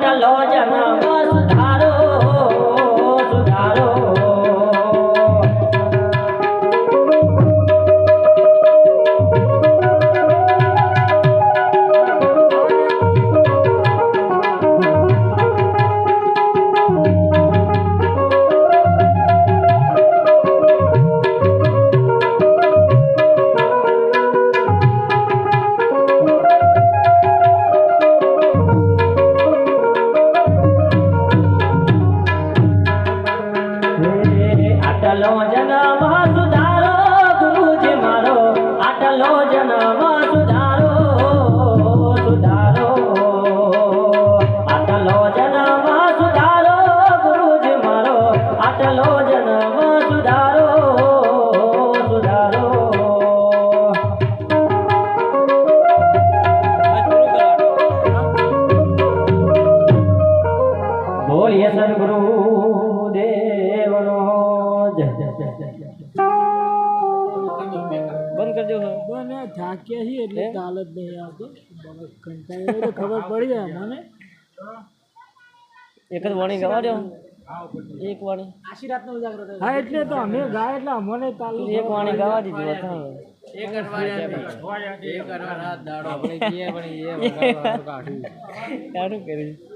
આટલો જન્મ સુધારો સુધારો આટલો જન્મ સુધારો ગુરુજી મારો આટલો જન્મ સુધારો સુધારો આટલો જન્મ સુધારો ગુરુજી મારો આટલો જન્મ સુધારો સુધારો બોલીએ સદગુરુ દેવનો બંધ કરજો મને થાક્યા છીએ એટલે ચાલ જ નહીં આવતો કંટાળ્યો તો ખબર પડી જાય મને એક જ વાણી ગવા દો એક વાણી આશીર્વાદ નો ઉજાગરો હા એટલે તો અમે ગાય એટલે અમને તાલ એક વાણી ગાવા દીધું હતા એક અઠવાડિયા એક અઠવાડિયા દાડો આપણે કીએ પણ એ કાઢું કરી